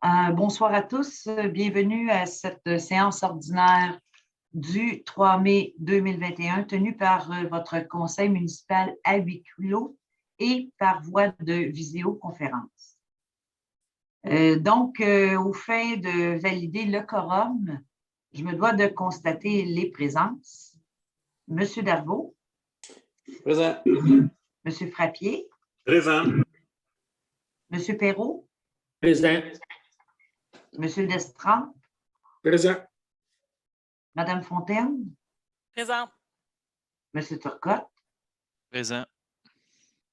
Bonsoir à tous. Bienvenue à cette séance ordinaire du 3 mai 2021 tenue par votre conseil municipal à huis clos et par voie de visioconférence. Au fin de valider le quorum, je me dois de constater les présences. Monsieur Darvaux. Présent. Monsieur Frappier. Présent. Monsieur Perrault. Présent. Monsieur Destrand. Présent. Madame Fontaine. Présent. Monsieur Turcotte. Présent.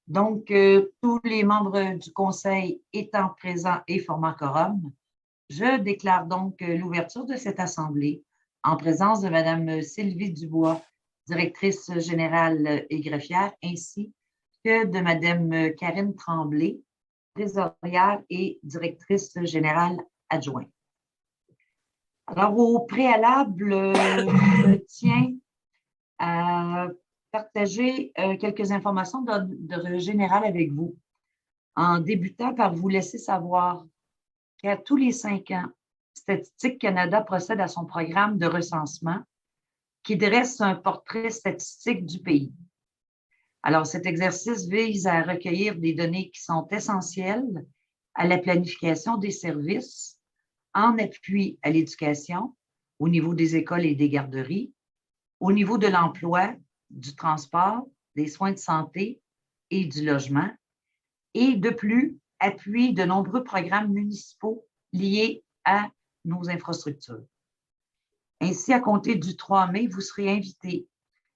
Donc, tous les membres du conseil étant présents et formant quorum, je déclare donc l'ouverture de cette assemblée en présence de Madame Sylvie Dubois, directrice générale et greffière, ainsi que de Madame Karine Tremblay, trésorière et directrice générale adjointe. Alors, au préalable, je tiens à partager quelques informations d'ordre général avec vous, en débutant par vous laisser savoir qu'à tous les 5 ans, Statistique Canada procède à son programme de recensement qui dresse un portrait statistique du pays. Alors, cet exercice vise à recueillir des données qui sont essentielles à la planification des services en appui à l'éducation, au niveau des écoles et des garderies, au niveau de l'emploi, du transport, des soins de santé et du logement, et de plus, appuie de nombreux programmes municipaux liés à nos infrastructures. Ainsi, à compter du 3 mai, vous serez invités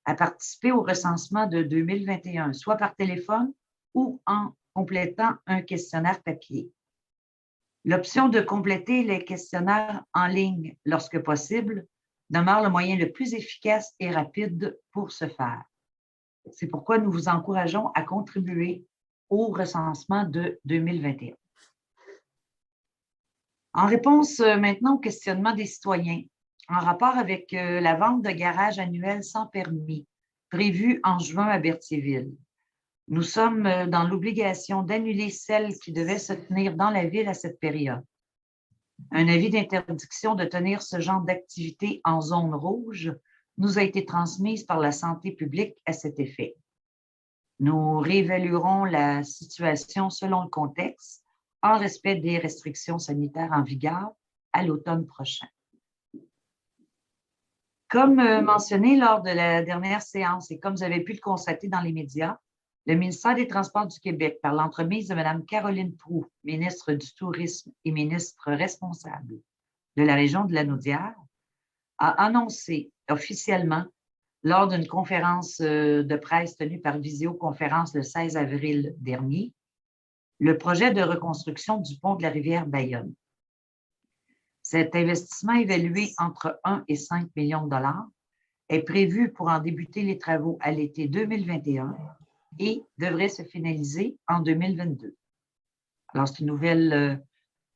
à participer au recensement de 2021, soit par téléphone ou en complétant un questionnaire papier. L'option de compléter les questionnaires en ligne lorsque possible demeure le moyen le plus efficace et rapide pour ce faire. C'est pourquoi nous vous encourageons à contribuer au recensement de 2021. En réponse maintenant au questionnement des citoyens, en rapport avec la vente de garage annuel sans permis prévue en juin à Berthierville, nous sommes dans l'obligation d'annuler celle qui devait se tenir dans la ville à cette période. Un avis d'interdiction de tenir ce genre d'activité en zone rouge nous a été transmise par la santé publique à cet effet. Nous réévaluerons la situation selon le contexte en respect des restrictions sanitaires en vigueur à l'automne prochain. Comme mentionné lors de la dernière séance et comme vous avez pu le constater dans les médias, le ministère des Transports du Québec, par l'entremise de Mme Caroline Proulx, ministre du Tourisme et ministre responsable de la région de Lanaudière, a annoncé officiellement, lors d'une conférence de presse tenue par visioconférence le 16 avril dernier, le projet de reconstruction du pont de la rivière Bayonne. Cet investissement évalué entre 1 et 5 millions de dollars est prévu pour en débuter les travaux à l'été 2021 et devrait se finaliser en 2022. Alors, c'est une nouvelle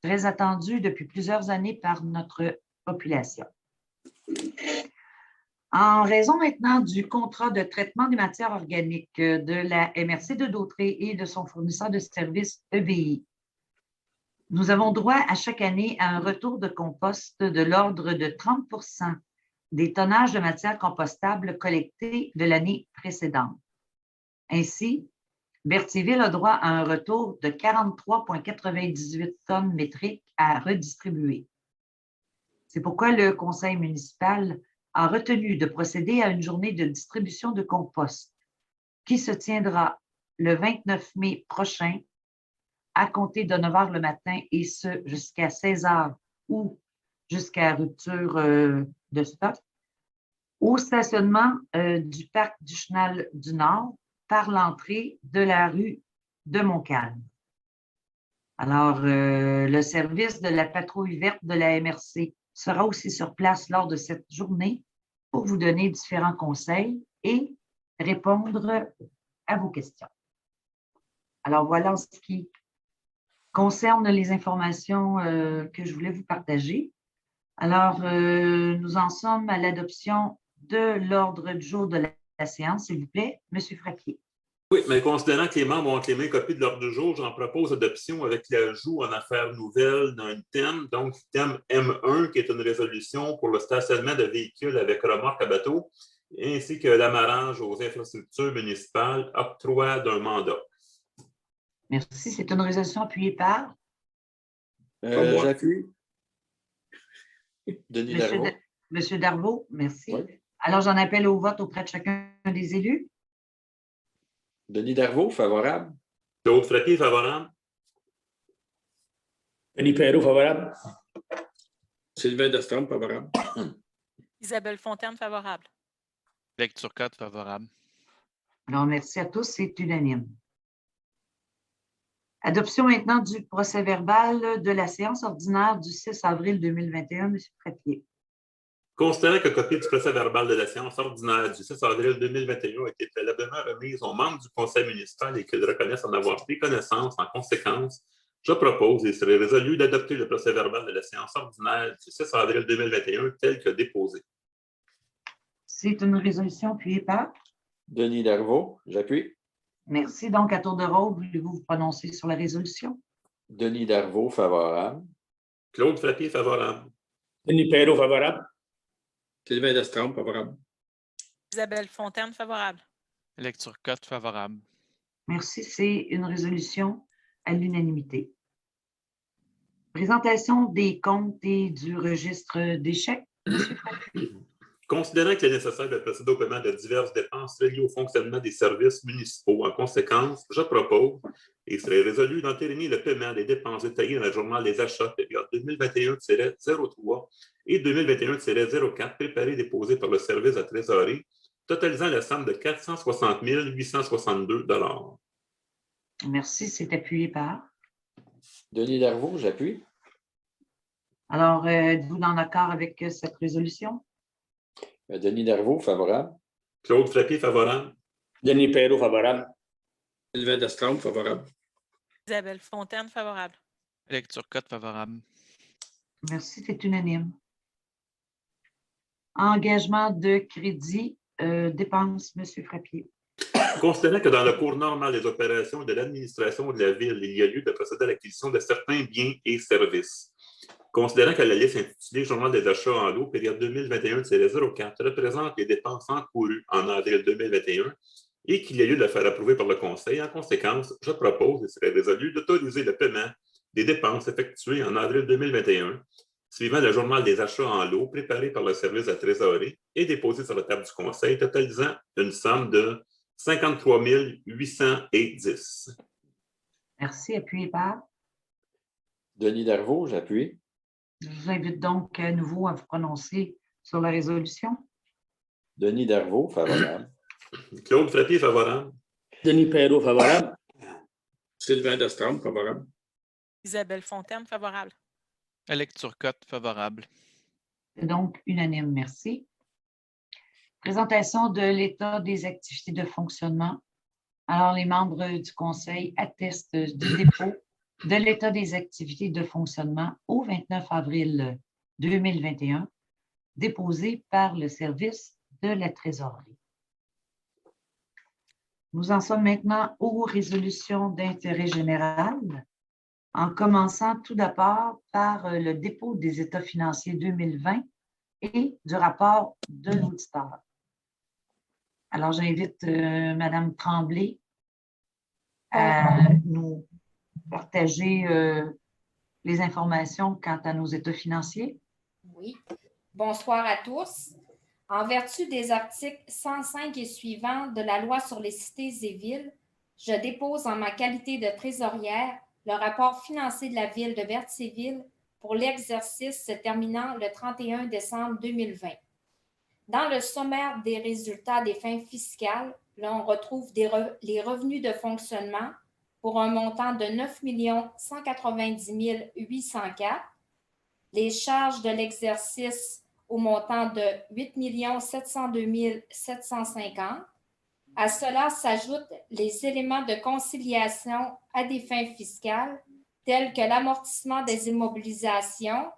très attendue depuis plusieurs années par notre population. En raison maintenant du contrat de traitement des matières organiques de la MRC de Dautré et de son fournisseur de services EBI, nous avons droit à chaque année à un retour de compost de l'ordre de 30 % des tonnages de matières compostables collectés de l'année précédente. Ainsi, Berthierville a droit à un retour de 43,98 tonnes métriques à redistribuer. C'est pourquoi le conseil municipal a retenu de procéder à une journée de distribution de compost qui se tiendra le 29 mai prochain à compter de 9 h le matin et ce jusqu'à 16 h ou jusqu'à rupture de stock au stationnement du parc du Chenal du Nord par l'entrée de la rue de Montcalm. Alors, le service de la patrouille verte de la MRC sera aussi sur place lors de cette journée pour vous donner différents conseils et répondre à vos questions. Alors, voilà en ce qui concerne les informations que je voulais vous partager. Alors, nous en sommes à l'adoption de l'ordre du jour de la séance, s'il vous plaît. Monsieur Frappier. Oui, mais considérant que les membres ont les mains copies de l'ordre du jour, j'en propose adoption avec l'ajout en affaires nouvelles d'un thème, donc thème M1, qui est une résolution pour le stationnement de véhicules avec remorque à bateau, ainsi que l'amarrage aux infrastructures municipales, octroi d'un mandat. Merci. C'est une résolution appuyée par J'appuie. Denis Monsieur, Darvaux. Monsieur Darvaux. Merci. Oui. Alors, j'en appelle au vote auprès de chacun des élus. Denis Darvaux, favorable. Claude Frappier, favorable. Denis Perrault, favorable. Sylvain Destrom, favorable. Isabelle Fontaine, favorable. Lecture Turcotte, favorable. Alors, merci à tous. C'est unanime. Adoption maintenant du procès-verbal de la séance ordinaire du 6 avril 2021. Monsieur Frappier. Considérant que copie du procès-verbal de la séance ordinaire du 6 avril 2021 a été préalablement remise aux membres du conseil municipal et qu'ils reconnaissent en avoir pris connaissance en conséquence, je propose et il serait résolu d'adopter le procès-verbal de la séance ordinaire du 6 avril 2021 tel que déposé. C'est une résolution appuyée par. Denis Darvaux, j'appuie. Merci. Donc, à tour de rôle, voulez-vous vous prononcer sur la résolution? Denis Darvaux, favorable. Claude Frappier, favorable. Denis Perrault, favorable. Sylvain Destrom, favorable. Isabelle Fontaine, favorable. Lecture Turcotte, favorable. Merci. C'est une résolution à l'unanimité. Présentation des comptes et du registre des chèques. Monsieur Frappier. Considérant qu'il est nécessaire de procéder au paiement de diverses dépenses reliées au fonctionnement des services municipaux, en conséquence, je propose et il serait résolu d'entériner le paiement des dépenses détaillées dans le journal des achats période 2021-03 et 2021-04 préparé et déposé par le service de trésorerie, totalisant la somme de 460 862 $. Merci. C'est appuyé par. Denis Darvaux, j'appuie. Alors, êtes-vous en accord avec cette résolution? Denis Darvaux, favorable. Claude Frappier, favorable. Denis Perrault, favorable. Sylvain Destrom, favorable. Isabelle Fontaine, favorable. Lecture Turcotte, favorable. Merci. C'est unanime. Engagement de crédit, dépenses, Monsieur Frappier. Considérant que dans le cours normal des opérations de l'administration de la Ville, il y a lieu de procéder à l'acquisition de certains biens et services. Considérant que la liste intitulée Journal des achats en lot, période 2021-04, représente les dépenses encourues en avril 2021 et qu'il y a lieu de la faire approuver par le Conseil, en conséquence, je propose et serait résolu d'autoriser le paiement des dépenses effectuées en avril 2021, suivant le Journal des achats en lot préparé par le service de la trésorerie et déposé sur la table du Conseil, totalisant une somme de 53 810. Merci. Appuyé par. Denis Darvaux, j'appuie. Je vous invite donc à nouveau à vous prononcer sur la résolution. Denis Darvaux, favorable. Claude Frappier, favorable. Denis Perrault, favorable. Sylvain Destrom, favorable. Isabelle Fontaine, favorable. Lecture Turcotte, favorable. C'est donc unanime. Merci. Présentation de l'état des activités de fonctionnement. Alors, les membres du Conseil attestent du dépôt de l'état des activités de fonctionnement au 29 avril 2021, déposé par le service de la trésorerie. Nous en sommes maintenant aux résolutions d'intérêt général, en commençant tout d'abord par le dépôt des états financiers 2020 et du rapport de l'auditeur. Alors, j'invite Mme Tremblay à nous partager les informations quant à nos états financiers. Oui. Bonsoir à tous. En vertu des articles 105 et suivants de la Loi sur les cités et villes, je dépose en ma qualité de trésorière le rapport financier de la Ville de Berthierville pour l'exercice se terminant le 31 décembre 2020. Dans le sommaire des résultats des fins fiscales, l'on retrouve les revenus de fonctionnement pour un montant de 9 190 804, les charges de l'exercice au montant de 8 702 750. À cela s'ajoutent les éléments de conciliation à des fins fiscales tels que l'amortissement des immobilisations,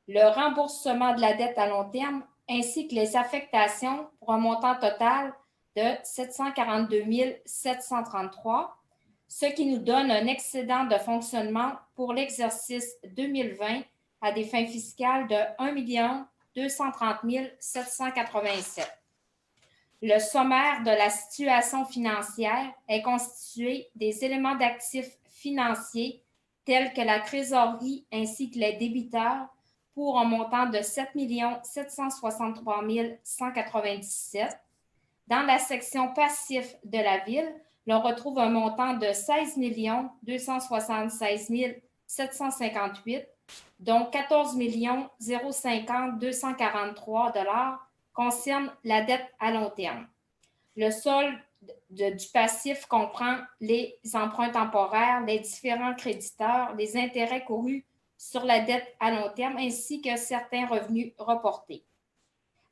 le remboursement de la dette à long terme ainsi que les affectations pour un montant total de 742 733, ce qui nous donne un excédent de fonctionnement pour l'exercice 2020 à des fins fiscales de 1 230 787. Le sommaire de la situation financière est constitué des éléments d'actifs financiers tels que la trésorerie ainsi que les débiteurs pour un montant de 7 763 197. Dans la section passif de la ville, l'on retrouve un montant de 16 276 758, dont 14 050 243 concerne la dette à long terme. Le solde du passif comprend les emprunts temporaires, les différents créditeurs, les intérêts courus sur la dette à long terme ainsi que certains revenus reportés.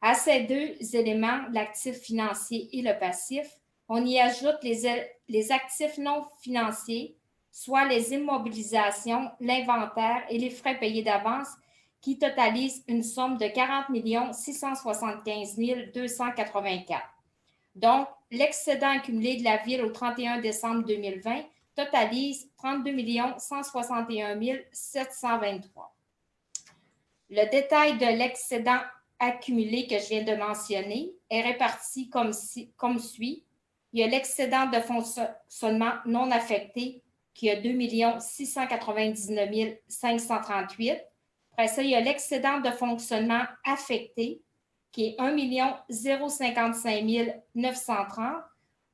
À ces deux éléments, l'actif financier et le passif, on y ajoute les actifs non financiers, soit les immobilisations, l'inventaire et les frais payés d'avance qui totalisent une somme de 40 675 284. Donc, l'excédent accumulé de la Ville au 31 décembre 2020 totalise 32 161 723. Le détail de l'excédent accumulé que je viens de mentionner est réparti comme suit. Il y a l'excédent de fonctionnement non affecté qui est 2 699 538. Après ça, il y a l'excédent de fonctionnement affecté qui est 1 055 930.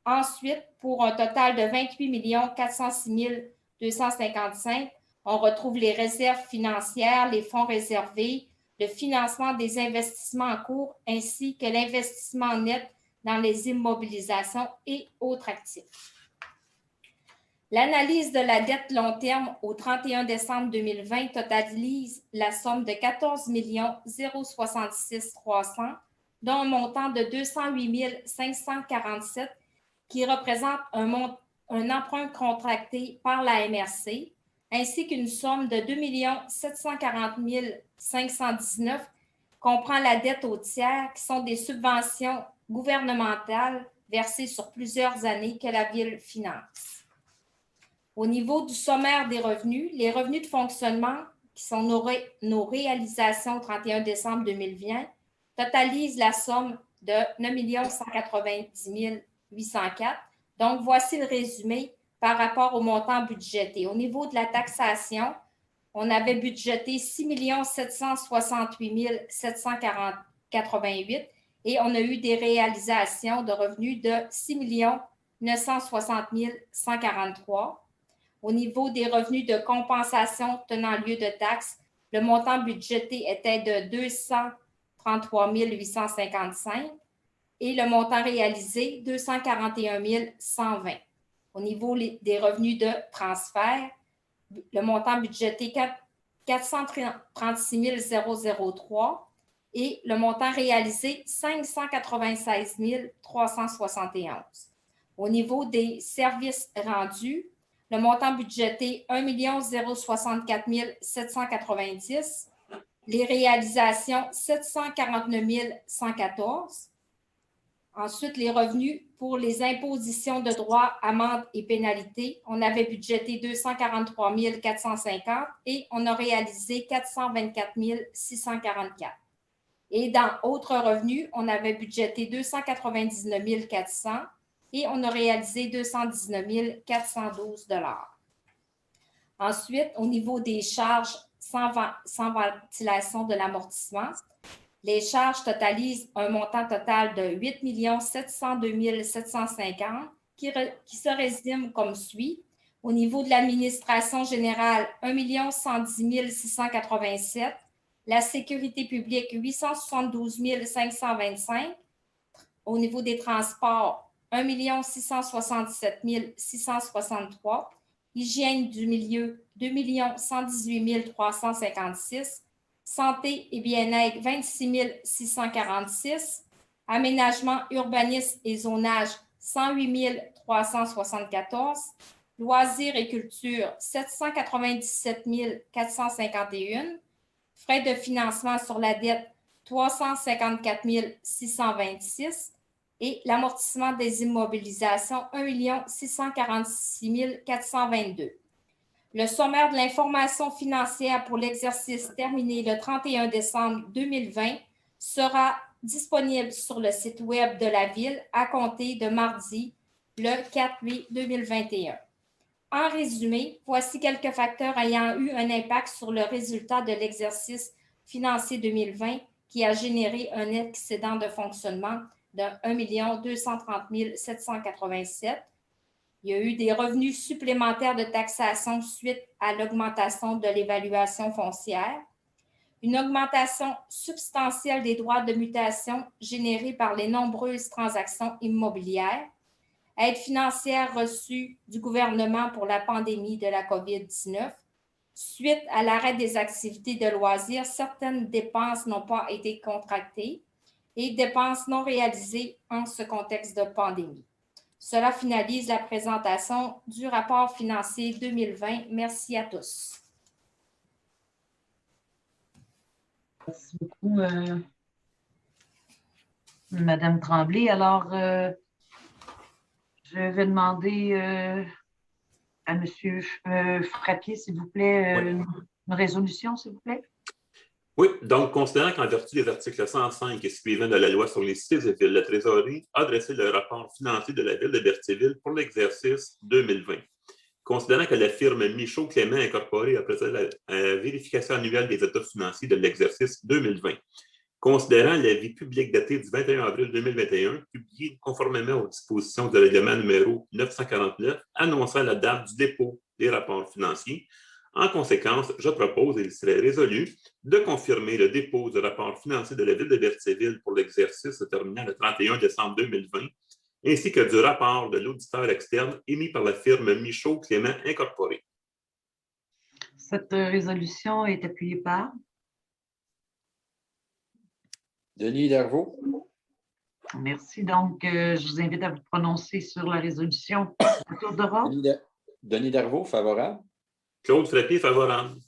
Ensuite, pour un total de 28 406 255, on retrouve les réserves financières, les fonds réservés, le financement des investissements en cours ainsi que l'investissement net dans les immobilisations et autres actifs. L'analyse de la dette long terme au 31 décembre 2020 totalise la somme de 14 066 300, dont un montant de 208 547 qui représente un emprunt contracté par la MRC, ainsi qu'une somme de 2 740 519 comprend la dette aux tiers qui sont des subventions gouvernementales versées sur plusieurs années que la Ville finance. Au niveau du sommaire des revenus, les revenus de fonctionnement, qui sont nos réalisations au 31 décembre 2020, totalisent la somme de 9 190 804. Donc, voici le résumé par rapport au montant budgété. Au niveau de la taxation, on avait budgété 6 768 788 et on a eu des réalisations de revenus de 6 960 143. Au niveau des revenus de compensation tenant lieu de taxes, le montant budgété était de 233 855 et le montant réalisé, 241 120. Au niveau des revenus de transfert, le montant budgété, 436 003 et le montant réalisé, 596 371. Au niveau des services rendus, le montant budgété, 1 064 790. Les réalisations, 749 114. Ensuite, les revenus pour les impositions de droits, amendes et pénalités, on avait budgété 243 450 et on a réalisé 424 644. Et dans autres revenus, on avait budgété 299 400 et on a réalisé 219 412 $. Ensuite, au niveau des charges sans ventilation de l'amortissement, les charges totalisent un montant total de 8 702 750 qui se résume comme suit. Au niveau de l'administration générale, 1 110 687. La sécurité publique, 872 525. Au niveau des transports, 1 667 663. Hygiène du milieu, 2 118 356. Santé et bien-être, 26 646. Aménagement, urbanisme et zonage, 108 374. Loisirs et culture, 797 451. Frais de financement sur la dette, 354 626. et l'amortissement des immobilisations, 1 646 422. Le sommaire de l'information financière pour l'exercice terminé le 31 décembre 2020 sera disponible sur le site Web de la Ville à compter de mardi, le 4 mai 2021. En résumé, voici quelques facteurs ayant eu un impact sur le résultat de l'exercice financier 2020 qui a généré un excédent de fonctionnement de 1 230 787. Il y a eu des revenus supplémentaires de taxation suite à l'augmentation de l'évaluation foncière, une augmentation substantielle des droits de mutation générés par les nombreuses transactions immobilières, aide financière reçue du gouvernement pour la pandémie de la COVID-19. Suite à l'arrêt des activités de loisirs, certaines dépenses n'ont pas été contractées et dépenses non réalisées en ce contexte de pandémie. Cela finalise la présentation du rapport financier 2020. Merci à tous. Merci beaucoup, Madame Tremblay. Alors, je vais demander à M. Frappier, s'il vous plaît, Oui. une résolution, s'il vous plaît. Oui, donc, considérant qu'en vertu des articles 105 et suivants de la loi sur les cités et villes, la Trésorerie a dressé le rapport financier de la Ville de Berthierville pour l'exercice 2020. Considérant que la firme Michaud Clément Incorporée a procédé à la vérification annuelle des états financiers de l'exercice 2020. Considérant l'avis public daté du 21 avril 2021, publié conformément aux dispositions du règlement numéro 949, annonçant la date du dépôt des rapports financiers. En conséquence, je propose, et il serait résolu, de confirmer le dépôt du rapport financier de la Ville de Berthierville pour l'exercice se terminant le 31 décembre 2020, ainsi que du rapport de l'auditeur externe émis par la firme Michaud Clément Incorporée. Cette résolution est appuyée par Denis Darvaux. Merci. Donc, je vous invite à vous prononcer sur la résolution à tour de rôle. Denis Darvaux, favorable. Claude Frappier, favorable.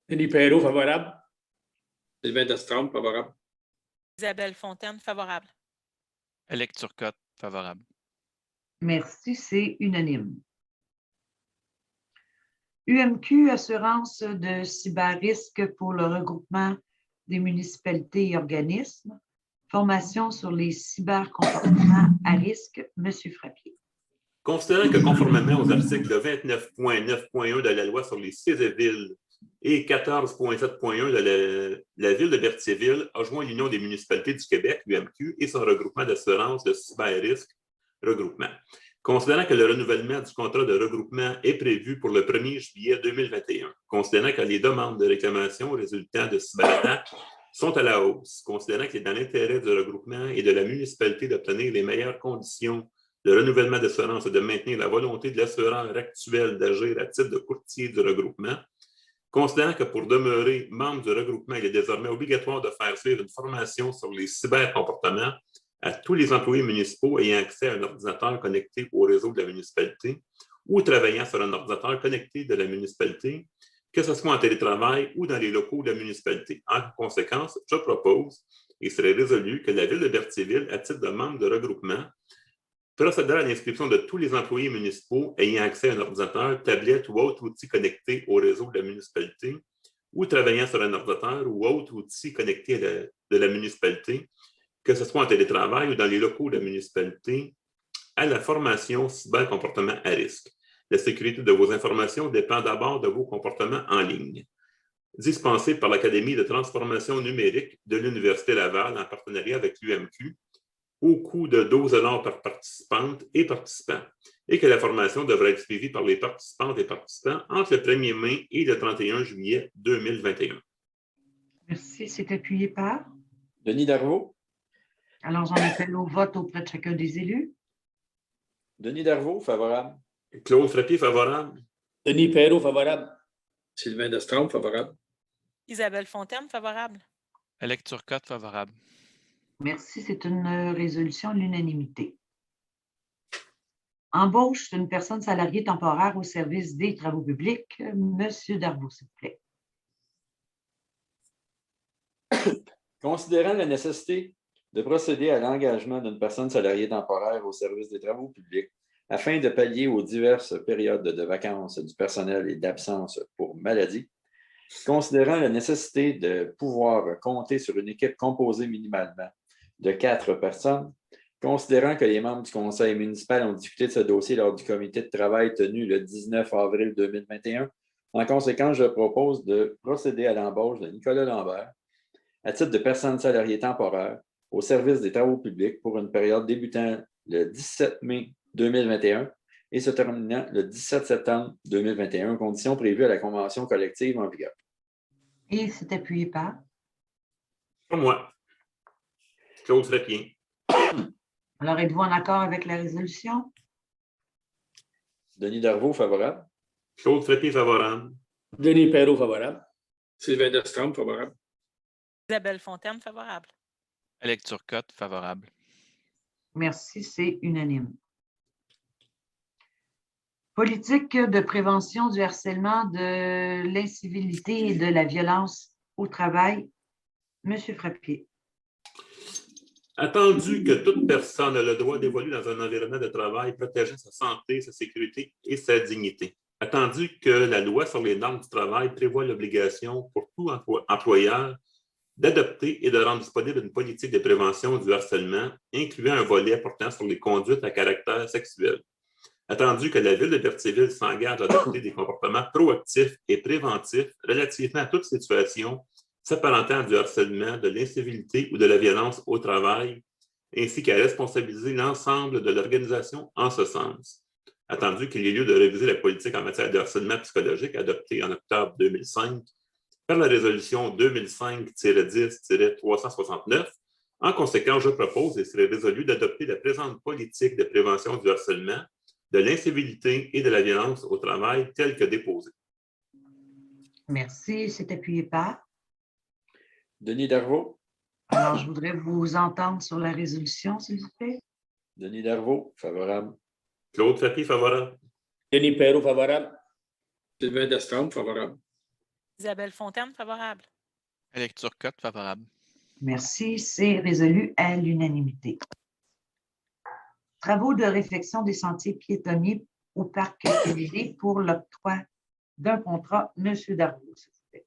Denis Perrault, favorable. Sylvain Destrom, favorable. Isabelle Fontaine, favorable. Alex Turcotte, favorable. Merci, c'est unanime. UMQ, assurance de cyberrisque pour le regroupement des municipalités et organismes. Formation sur les cybercomportements à risque. Monsieur Frappier. Considérant que conformément aux articles 29.9.1 de la loi sur les cités et villes et 14.7.1 de la Ville de Berthierville a joint l'Union des municipalités du Québec, UMQ, et son regroupement d'assurance de cyber-risque regroupement. Considérant que le renouvellement du contrat de regroupement est prévu pour le 1er juillet 2021, considérant que les demandes de réclamation résultant de cyberattaques sont à la hausse, considérant qu'il est dans l'intérêt du regroupement et de la municipalité d'obtenir les meilleures conditions de renouvellement d'assurance et de maintenir la volonté de l'assureur actuel d'agir à titre de courtier du regroupement, considérant que pour demeurer membre du regroupement, il est désormais obligatoire de faire suivre une formation sur les cybercomportements à tous les employés municipaux ayant accès à un ordinateur connecté au réseau de la municipalité ou travaillant sur un ordinateur connecté de la municipalité, que ce soit en télétravail ou dans les locaux de la municipalité. En conséquence, je propose, et il serait résolu, que la Ville de Berthierville, à titre de membre de regroupement, procédera à l'inscription de tous les employés municipaux ayant accès à un ordinateur, tablette ou autre outil connecté au réseau de la municipalité ou travaillant sur un ordinateur ou autre outil connecté de la municipalité, que ce soit en télétravail ou dans les locaux de la municipalité, à la formation cybercomportement à risque. La sécurité de vos informations dépend d'abord de vos comportements en ligne. Dispensé par l'Académie de transformation numérique de l'Université Laval en partenariat avec l'UMQ, au coût de 12 $ par participante et participant, et que la formation devra être suivie par les participantes et participants entre le 1er mai et le 31 juillet 2021. Merci. C'est appuyé par? Denis Darvaux. Alors, j'en appelle au vote auprès de chacun des élus. Denis Darvaux, favorable. Claude Frappier, favorable. Denis Perrault, favorable. Sylvain Destrom, favorable. Isabelle Fontaine, favorable. Alex Turcotte, favorable. Merci, c'est une résolution à l'unanimité. Embauche d'une personne salariée temporaire au service des travaux publics. Monsieur Darvaux, s'il vous plaît. Considérant la nécessité de procéder à l'engagement d'une personne salariée temporaire au service des travaux publics afin de pallier aux diverses périodes de vacances du personnel et d'absence pour maladie, considérant la nécessité de pouvoir compter sur une équipe composée minimalement de 4 personnes, considérant que les membres du conseil municipal ont discuté de ce dossier lors du comité de travail tenu le 19 avril 2021. En conséquence, je propose de procéder à l'embauche de Nicolas Lambert à titre de personne salariée temporaire au service des travaux publics pour une période débutant le 17 mai 2021 et se terminant le 17 septembre 2021, conditions prévues à la convention collective en vigueur. Et c'est appuyé par? Pour moi. Claude Frépien. Alors, êtes-vous en accord avec la résolution? Denis Darvaux, favorable. Claude Frépien, favorable. Denis Perrault, favorable. Sylvain Destrempe, favorable. Isabelle Fontaine, favorable. Alex Turcotte, favorable. Merci, c'est unanime. Politique de prévention du harcèlement, de l'incivilité et de la violence au travail. Monsieur Frappier. Attendu que toute personne a le droit d'évoluer dans un environnement de travail protégeant sa santé, sa sécurité et sa dignité. Attendu que la loi sur les normes du travail prévoit l'obligation pour tout employeur d'adopter et de rendre disponible une politique de prévention du harcèlement, incluant un volet portant sur les conduites à caractère sexuel. Attendu que la Ville de Berthierville s'engage à adopter des comportements proactifs et préventifs relativement à toute situation s'apparentant à du harcèlement, de l'incivilité ou de la violence au travail, ainsi qu'à responsabiliser l'ensemble de l'organisation en ce sens. Attendu qu'il y ait lieu de réviser la politique en matière de harcèlement psychologique adoptée en octobre 2005 par la résolution 2005-10-369. En conséquence, je propose et serait résolu d'adopter la présente politique de prévention du harcèlement, de l'incivilité et de la violence au travail telle que déposée. Merci. C'est appuyé par? Denis Darvaux. Alors, je voudrais vous entendre sur la résolution, s'il vous plaît. Denis Darvaux, favorable. Claude Frappier, favorable. Denis Perrault, favorable. Sylvain Destrempe, favorable. Isabelle Fontaine, favorable. Alex Turcotte, favorable. Merci, c'est résolu à l'unanimité. Travaux de réfection des sentiers piétonniers au parc Kennedy pour l'octroi d'un contrat. Monsieur Darvaux, s'il vous plaît.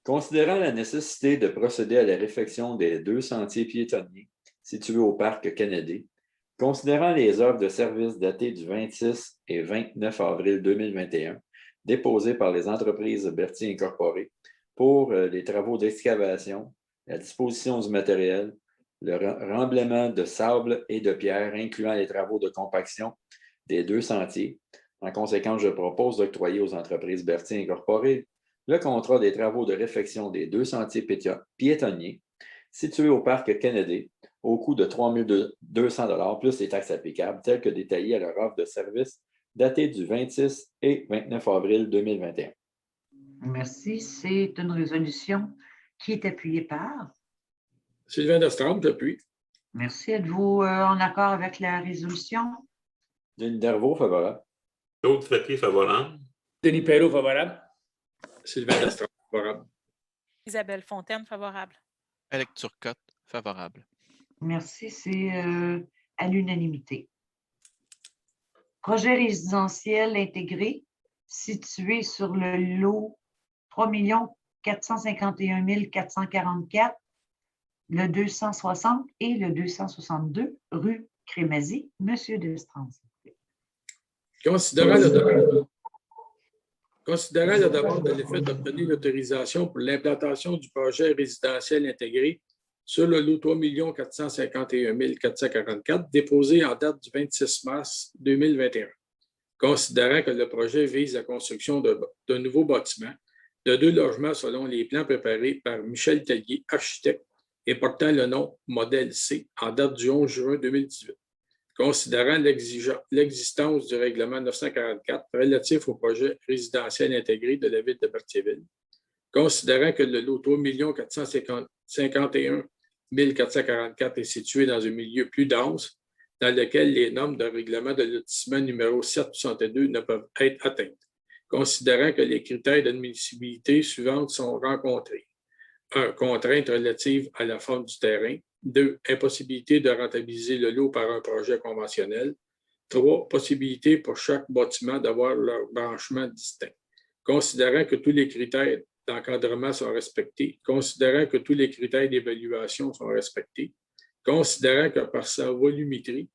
Considérant la nécessité de procéder à la réfection des 2 sentiers piétonniers situés au parc Kennedy, considérant les offres de services datées du 26 et 29 avril 2021, déposées par les entreprises Berthier Incorporées pour les travaux d'excavation, la disposition du matériel, le remblaiement de sable et de pierre, incluant les travaux de compaction des 2 sentiers. En conséquence, je propose d'octroyer aux entreprises Berthier Incorporées le contrat des travaux de réfection des 2 sentiers piétonniers situés au parc Kennedy au coût de 3 200 $ plus les taxes applicables, telles que détaillées à leur offre de service datée du 26 et 29 avril 2021. Merci. C'est une résolution qui est appuyée par? Sylvain Destrempe, j'appuie. Merci. Êtes-vous en accord avec la résolution? Denis Darvaux, favorable. Claude Frappier, favorable. Denis Perrault, favorable. Sylvain Destrempe, favorable. Isabelle Fontaine, favorable. Alex Turcotte, favorable. Merci, c'est à l'unanimité. Projet résidentiel intégré situé sur le lot 3 451 444, le 260 et le 262 rue Crémazie. Monsieur Destrempe. Considérant la demande de l'effet d'obtenir l'autorisation pour l'implantation du projet résidentiel intégré sur le lot 3 451 444 déposé en date du 26 mars 2021. Considérant que le projet vise la construction d'un nouveau bâtiment de 2 logements selon les plans préparés par Michel Tellier, architecte, et portant le nom Modèle C en date du 11 juin 2018. Considérant l'existence du règlement 944 relatif au projet résidentiel intégré de la ville de Berthierville, considérant que le lot 3 451 444 est situé dans un milieu plus dense, dans lequel les normes de règlement de lotissement numéro 762 ne peuvent être atteintes, considérant que les critères d'admissibilité suivantes sont rencontrés. 1. Contraintes relatives à la forme du terrain. 2, impossibilité de rentabiliser le lot par un projet conventionnel. 3, possibilité pour chaque bâtiment d'avoir leur branchement distinct. Considérant que tous les critères d'encadrement sont respectés, considérant que tous les critères d'évaluation sont respectés, considérant que par sa volumétrie,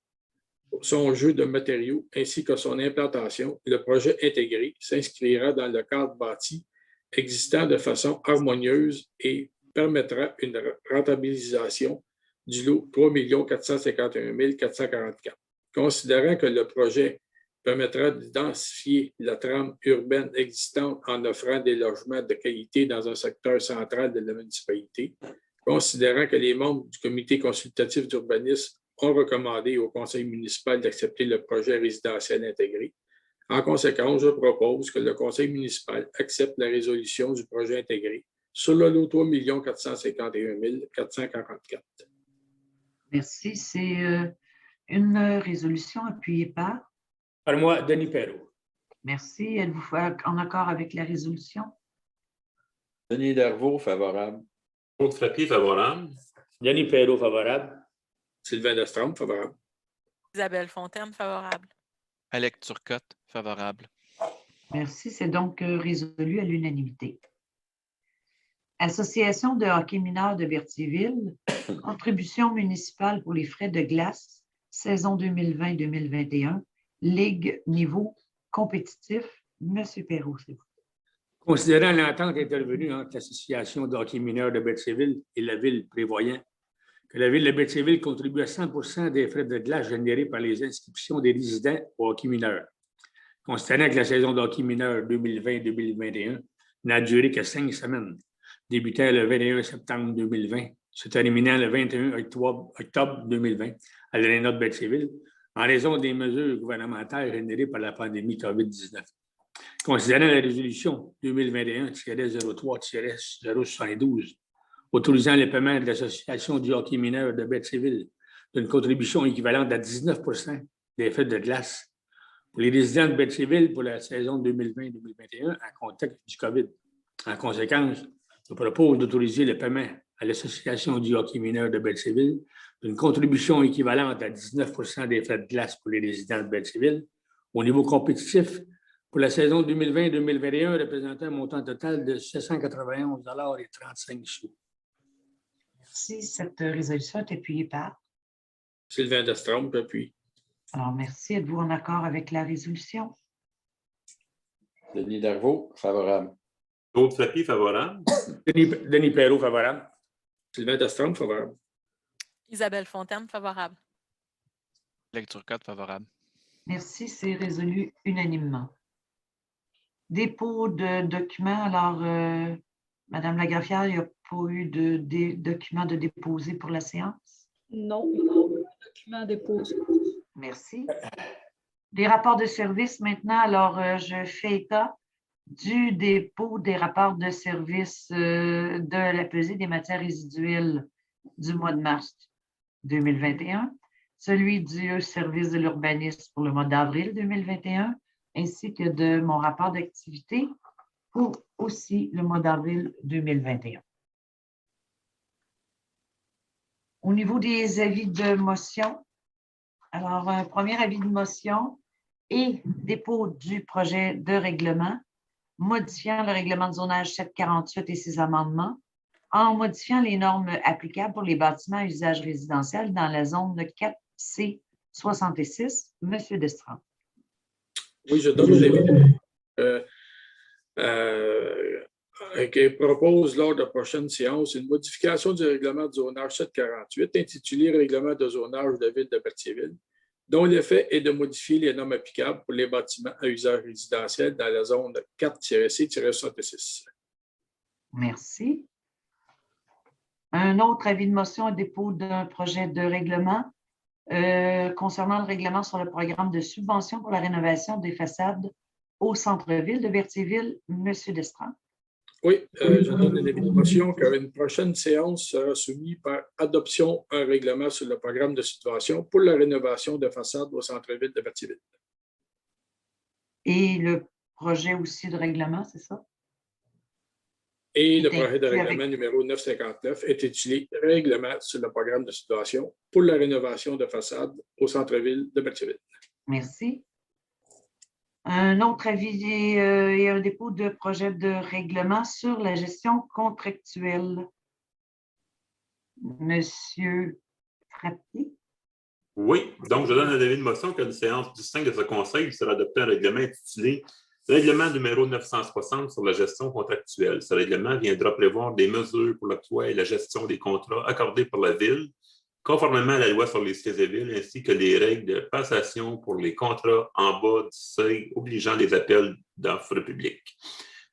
son jeu de matériaux ainsi que son implantation, le projet intégré s'inscrira dans le cadre bâti existant de façon harmonieuse et permettra une rentabilisation du lot 3 451 444. Considérant que le projet permettra de densifier la trame urbaine existante en offrant des logements de qualité dans un secteur central de la municipalité, considérant que les membres du comité consultatif d'urbanisme ont recommandé au conseil municipal d'accepter le projet résidentiel intégré. En conséquence, je propose que le conseil municipal accepte la résolution du projet intégré sur le lot 3 451 444. Merci. C'est une résolution appuyée par? Par moi, Denis Perrault. Merci. Êtes-vous en accord avec la résolution? Denis Darvaux, favorable. Claude Frappier, favorable. Denis Perrault, favorable. Sylvain Lestrange, favorable. Isabelle Fontaine, favorable. Alex Turcotte, favorable. Merci. C'est donc résolu à l'unanimité. Association de hockey mineur de Berthierville, contribution municipale pour les frais de glace, saison 2020-2021, Ligue niveau compétitif. Monsieur Perrault, c'est vous. Considérant l'entente intervenue entre l'Association de hockey mineur de Berthierville et la Ville prévoyant que la Ville de Berthierville contribue à 100% des frais de glace générés par les inscriptions des résidents au hockey mineur. Considérant que la saison de hockey mineur 2020-2021 n'a duré que 5 semaines, débutant le 21 septembre 2020, se terminant le 21 octobre 2020 à l'Aréna de Berthierville, en raison des mesures gouvernementales générées par la pandémie COVID-19. Considérant la résolution 2021-03-072 autorisant le paiement de l'Association du hockey mineur de Berthierville d'une contribution équivalente à 19% des frais de glace pour les résidents de Berthierville pour la saison 2020-2021 en contexte du COVID. En conséquence, je propose d'autoriser le paiement à l'Association du hockey mineur de Berthierville d'une contribution équivalente à 19% des frais de glace pour les résidents de Berthierville au niveau compétitif pour la saison 2020-2021 représentant un montant total de 791,35 $. Merci. Cette résolution est appuyée par? Sylvain Lestrange, appuie. Alors, merci. Êtes-vous en accord avec la résolution? Denis Darvaux, favorable. Claude Frappier, favorable. Denis Perrault, favorable. Sylvain Lestrange, favorable. Isabelle Fontaine, favorable. Alex Turcotte, favorable. Merci. C'est résolu unanimement. Dépôt de documents. Alors, Madame Lagraffière, il n'y a pas eu de documents de déposer pour la séance? Non, aucun document déposé. Merci. Des rapports de service maintenant. Alors, je fais état du dépôt des rapports de service de la pesée des matières résiduelles du mois de mars 2021, celui du service de l'urbanisme pour le mois d'avril 2021, ainsi que de mon rapport d'activité pour aussi le mois d'avril 2021. Au niveau des avis de motion, alors un premier avis de motion et dépôt du projet de règlement modifiant le règlement de zonage 748 et ses amendements en modifiant les normes applicables pour les bâtiments à usage résidentiel dans la zone 4C66. Monsieur Destran. Oui, je donne un avis qui propose lors de la prochaine séance une modification du règlement de zonage 748 intitulé Règlement de zonage de la ville de Berthierville, dont l'effet est de modifier les normes applicables pour les bâtiments à usage résidentiel dans la zone 4-C-66. Merci. Un autre avis de motion à dépôt d'un projet de règlement concernant le règlement sur le programme de subvention pour la rénovation des façades au centre-ville de Berthierville. Monsieur Destran. Oui, je donne un avis de motion car une prochaine séance sera soumise par adoption un règlement sur le programme de subvention pour la rénovation de façades au centre-ville de Berthierville. Et le projet aussi de règlement, c'est ça? Et le Est projet de inclus règlement avec- numéro 959 est intitulé Règlement sur le programme de subvention pour la rénovation de façades au centre-ville de Berthierville. Merci. Un autre avis et un dépôt de projet de règlement sur la gestion contractuelle. Monsieur Frappier. Oui, donc je donne un avis de motion qu'à une séance distincte de ce conseil, il sera adopté un règlement intitulé Règlement numéro 960 sur la gestion contractuelle. Ce règlement viendra prévoir des mesures pour l'octroi et la gestion des contrats accordés par la Ville, conformément à la loi sur les cités et villes, ainsi que les règles de passation pour les contrats en bas du seuil obligeant les appels d'offres publiques.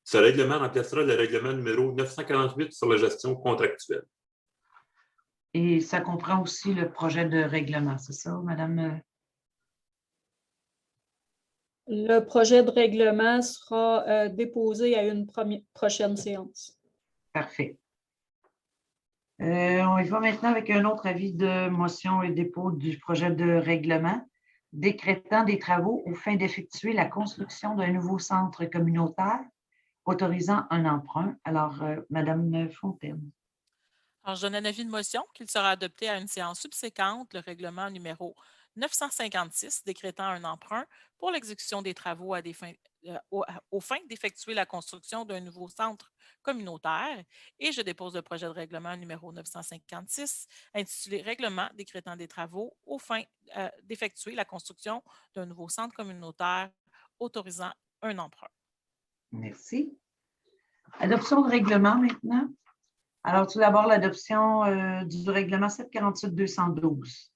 Ce règlement remplacera le règlement numéro 948 sur la gestion contractuelle. Et ça comprend aussi le projet de règlement, c'est ça, Madame? Le projet de règlement sera déposé à une prochaine séance. Parfait. On y va maintenant avec un autre avis de motion et dépôt du projet de règlement décrétant des travaux aux fins d'effectuer la construction d'un nouveau centre communautaire autorisant un emprunt. Alors, Madame Fontaine. Alors, je donne un avis de motion qu'il sera adopté à une séance subséquente, le règlement numéro 956 décrétant un emprunt pour l'exécution des travaux aux fins d'effectuer la construction d'un nouveau centre communautaire et je dépose le projet de règlement numéro 956 intitulé Règlement décrétant des travaux aux fins d'effectuer la construction d'un nouveau centre communautaire autorisant un emprunt. Merci. Adoption de règlement maintenant. Alors, tout d'abord, l'adoption du règlement 748-212.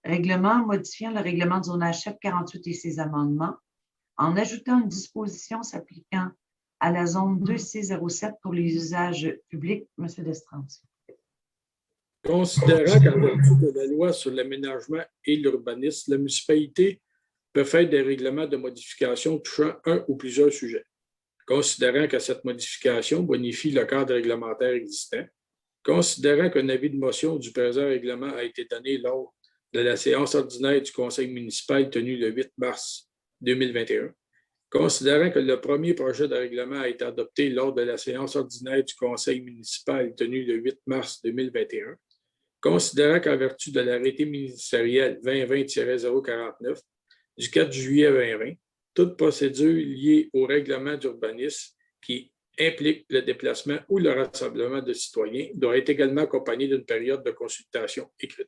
Règlement modifiant le règlement de zonage 748 et ses amendements en ajoutant une disposition s'appliquant à la zone 2607 pour les usages publics. Monsieur Destrance. Considérant qu'en vertu de la loi sur l'aménagement et l'urbanisme, la municipalité peut faire des règlements de modification touchant un ou plusieurs sujets. Considérant que cette modification bonifie le cadre réglementaire existant, considérant qu'un avis de motion du présent règlement a été donné lors de la séance ordinaire du Conseil municipal tenue le 8 mars 2021, considérant que le premier projet de règlement a été adopté lors de la séance ordinaire du Conseil municipal tenue le 8 mars 2021, considérant qu'en vertu de l'arrêté ministériel 2020-049 du 4 juillet 2020, toute procédure liée au règlement d'urbanisme qui implique le déplacement ou le rassemblement de citoyens doit être également accompagnée d'une période de consultation écrite.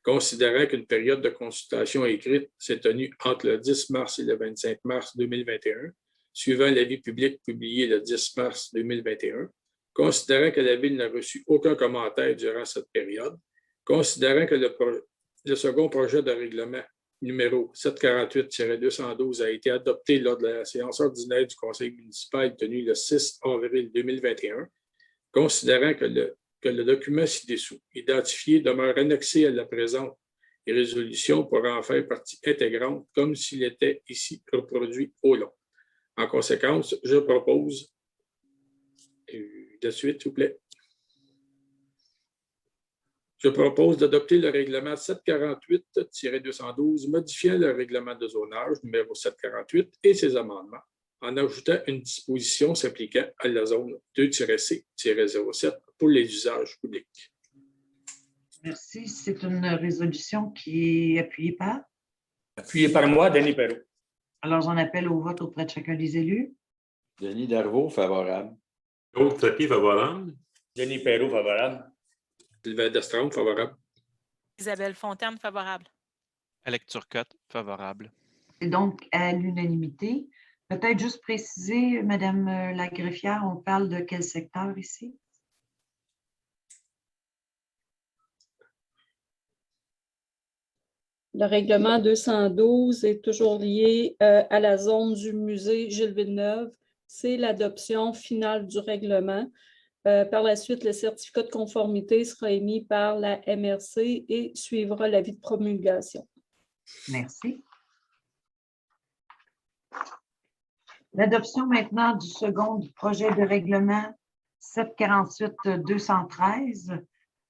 Considérant qu'une période de consultation écrite s'est tenue entre le 10 mars et le 25 mars 2021, suivant l'avis public publié le 10 mars 2021, considérant que la Ville n'a reçu aucun commentaire durant cette période, considérant que le second projet de règlement numéro 748-212 a été adopté lors de la séance ordinaire du Conseil municipal tenue le 6 avril 2021, considérant que le document ci-dessous identifié demeure annexé à la présente résolution pour en faire partie intégrante comme s'il était ici reproduit au long. En conséquence, je propose, de suite, s'il vous plaît, je propose d'adopter le règlement 748-212 modifiant le règlement de zonage numéro 748 et ses amendements en ajoutant une disposition s'appliquant à la zone 2-C-07 pour les usages publics. Merci. C'est une résolution qui est appuyée par? Appuyé par moi, Denis Perrault. Alors, j'en appelle au vote auprès de chacun des élus. Denis Darvaux, favorable. Claude Frappier, favorable. Denis Perrault, favorable. Sylvain Destrame, favorable. Isabelle Fontaine, favorable. Alex Turcotte, favorable. C'est donc à l'unanimité. Peut-être juste préciser, Madame la greffière, on parle de quel secteur ici? Le règlement 212 est toujours lié à la zone du musée Gilles Villeneuve. C'est l'adoption finale du règlement. Par la suite, le certificat de conformité sera émis par la MRC et suivra l'avis de promulgation. Merci. L'adoption maintenant du second projet de règlement 748-213,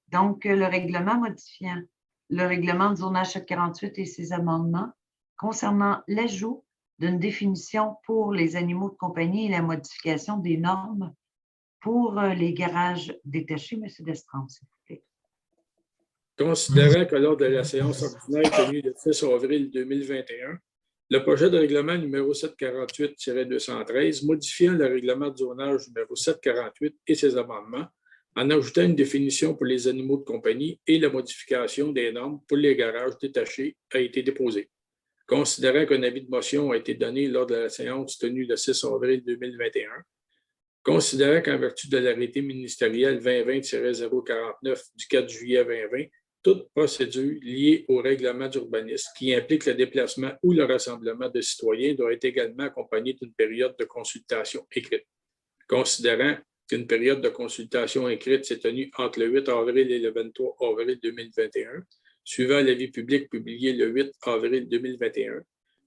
donc le règlement modifiant le règlement de zonage 748 et ses amendements concernant l'ajout d'une définition pour les animaux de compagnie et la modification des normes pour les garages détachés. M. Destremps, s'il vous plaît. Considérant que lors de la séance ordinaire tenue le 6 avril 2021, le projet de règlement numéro 748-213 modifiant le règlement de zonage numéro 748 et ses amendements en ajoutant une définition pour les animaux de compagnie et la modification des normes pour les garages détachés a été déposé. Considérant qu'un avis de motion a été donné lors de la séance tenue le 6 avril 2021, considérant qu'en vertu de l'arrêté ministériel 2020-049 du 4 juillet 2020, toute procédure liée au règlement d'urbanisme qui implique le déplacement ou le rassemblement de citoyens doit être également accompagnée d'une période de consultation écrite. Considérant qu'une période de consultation écrite s'est tenue entre le 8 avril et le 23 avril 2021, suivant l'avis public publié le 8 avril 2021,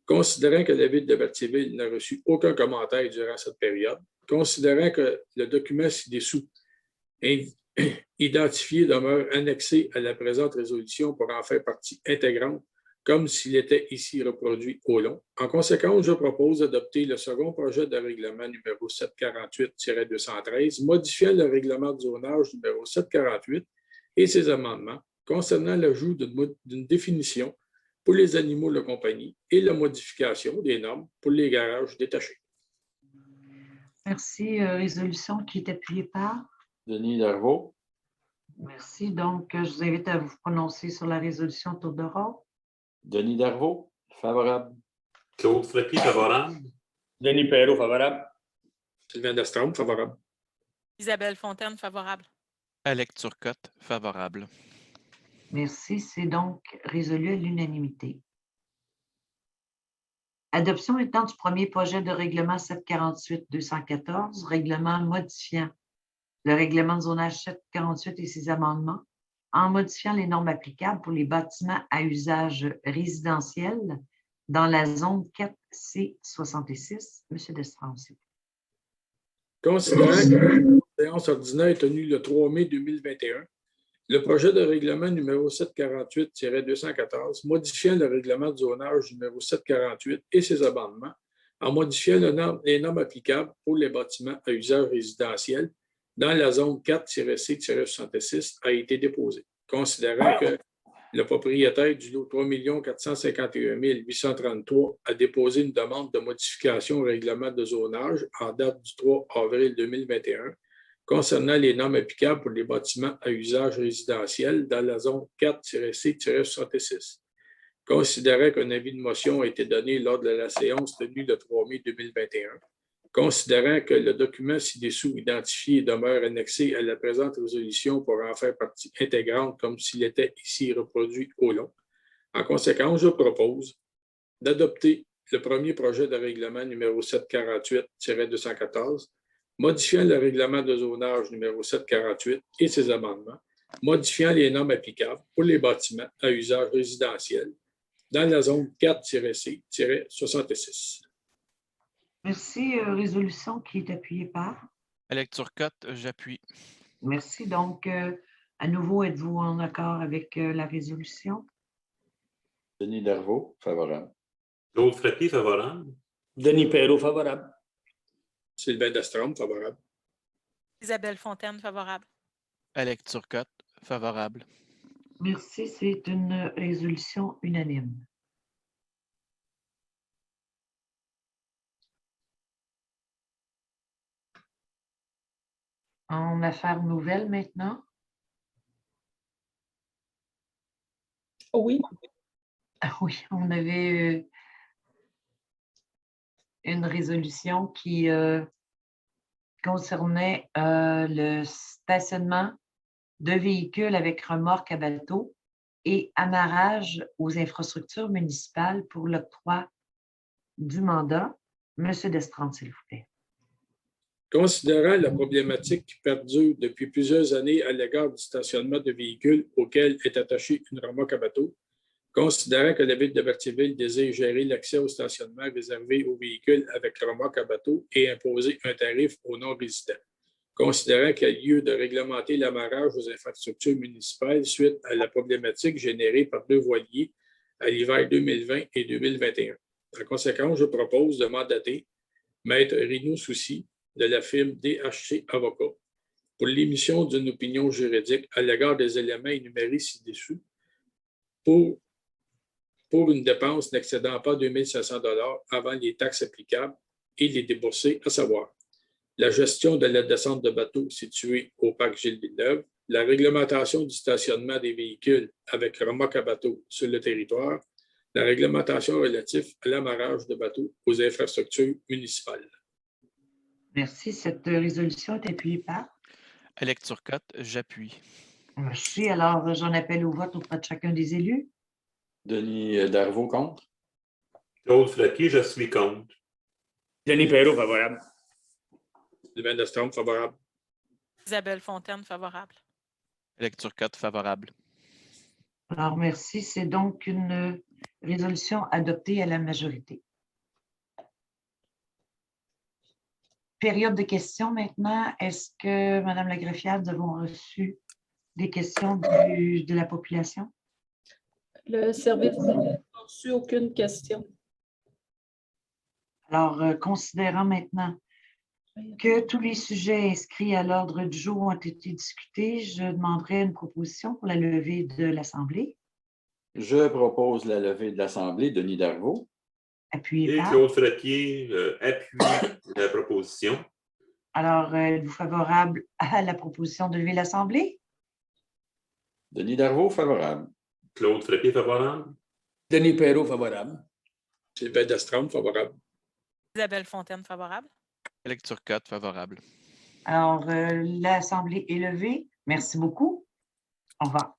considérant que la Ville de Berthierville n'a reçu aucun commentaire durant cette période, considérant que le document ci-dessous identifié demeure annexé à la présente résolution pour en faire partie intégrante, comme s'il était ici reproduit au long. En conséquence, je propose d'adopter le second projet de règlement numéro 748-213, modifiant le règlement de zonage numéro 748 et ses amendements concernant l'ajout d'une définition pour les animaux de compagnie et la modification des normes pour les garages détachés. Merci. Résolution qui est appuyée par? Denis Darvaux. Merci. Donc, je vous invite à vous prononcer sur la résolution tour de rôle. Denis Darvaux, favorable. Claude Frépy, favorable. Denis Perrault, favorable. Sylvain Destremps, favorable. Isabelle Fontaine, favorable. Alec Turcotte, favorable. Merci. C'est donc résolu à l'unanimité. Adoption étant du premier projet de règlement 748-214, règlement modifiant le règlement de zonage 748 et ses amendements, en modifiant les normes applicables pour les bâtiments à usage résidentiel dans la zone 4C66. M. Destremps. Considérant que la séance ordinaire tenue le 3 mai 2021, le projet de règlement numéro 748-214, modifiant le règlement de zonage numéro 748 et ses amendements, en modifiant les normes applicables pour les bâtiments à usage résidentiel dans la zone 4-C-66 a été déposé. Considérant que le propriétaire du lot 3 451 833 a déposé une demande de modification au règlement de zonage en date du 3 avril 2021 concernant les normes applicables pour les bâtiments à usage résidentiel dans la zone 4-C-66. Considérant qu'un avis de motion a été donné lors de la séance tenue le 3 mai 2021, considérant que le document ci-dessous identifié demeure annexé à la présente résolution pour en faire partie intégrante comme s'il était ici reproduit au long. En conséquence, je propose d'adopter le premier projet de règlement numéro 748-214, modifiant le règlement de zonage numéro 748 et ses amendements, modifiant les normes applicables pour les bâtiments à usage résidentiel dans la zone 4-C-66. Merci. Résolution qui est appuyée par? Alec Turcotte, j'appuie. Merci. Donc, à nouveau, êtes-vous en accord avec la résolution? Denis Darvaux, favorable. Claude Frépy, favorable. Denis Perrault, favorable. Sylvain Destremps, favorable. Isabelle Fontaine, favorable. Alec Turcotte, favorable. Merci. C'est une résolution unanime. En affaires nouvelles maintenant. Oui. Oui, on avait une résolution qui concernait le stationnement de véhicules avec remorque à bateau et amarrage aux infrastructures municipales pour l'octroi du mandat. Monsieur Destremps, s'il vous plaît. Considérant la problématique qui perdure depuis plusieurs années à l'égard du stationnement de véhicules auxquels est attachée une remorque à bateau, considérant que la Ville de Berthierville désire gérer l'accès au stationnement réservé aux véhicules avec remorque à bateau et imposer un tarif aux non-résidents, considérant qu'il y a lieu de réglementer l'amarrage aux infrastructures municipales suite à la problématique générée par deux voiliers à l'hiver 2020 et 2021. En conséquence, je propose de mandater Maître Rino Soucy, de la firme DHC Avocats pour l'émission d'une opinion juridique à l'égard des éléments énumérés ci-dessus pour une dépense n'excédant pas 2 500 $ avant les taxes applicables et les déboursés, à savoir la gestion de la descente de bateaux située au parc Gilles-Villeneuve, la réglementation du stationnement des véhicules avec remorque à bateau sur le territoire, la réglementation relative à l'amarrage de bateaux aux infrastructures municipales. Merci. Cette résolution est appuyée par? Alex Turcotte, j'appuie. Merci. Alors, j'en appelle au vote auprès de chacun des élus. Denis Darvaux, contre. Claude Frappier, je suis contre. Denis Perrault, favorable. Sylvain Destrome, favorable. Isabelle Fontaine, favorable. Alex Turcotte, favorable. Alors, merci. C'est donc une résolution adoptée à la majorité. Période de questions maintenant. Est-ce que, Mme la greffière, nous avons reçu des questions de la population? Le service n'a reçu aucune question. Alors, considérant maintenant que tous les sujets inscrits à l'ordre du jour ont été discutés, je demanderai une proposition pour la levée de l'Assemblée. Je propose la levée de l'Assemblée. Denis Darvaux. Appuyé Et par. Claude Frappier appuie la proposition. Alors, êtes-vous favorable à la proposition de lever l'Assemblée? Denis Darvaux, favorable. Claude Frappier, favorable. Denis Perrault, favorable. Sylvain Destrome, favorable. Isabelle Fontaine, favorable. Alex Turcotte, favorable. Alors, l'Assemblée est levée. Merci beaucoup. Au revoir.